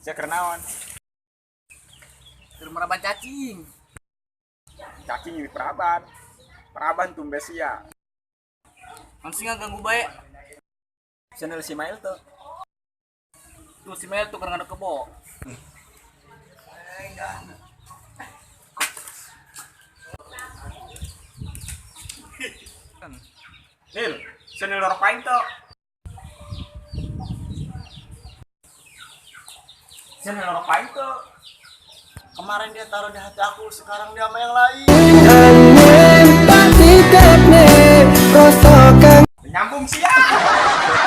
Saya kenaon. Keur maraban cacing. Cacing ini peraban. Peraban tumbes ya. Langsung ganggu bae. Channel si Mail tuh. Tuh si Mel tuh karena kebo. Nil, channel orang paling tuh. Channel orang paling tuh. Kemarin dia taruh di hati aku, sekarang dia sama yang lain. Nyambung sih ya.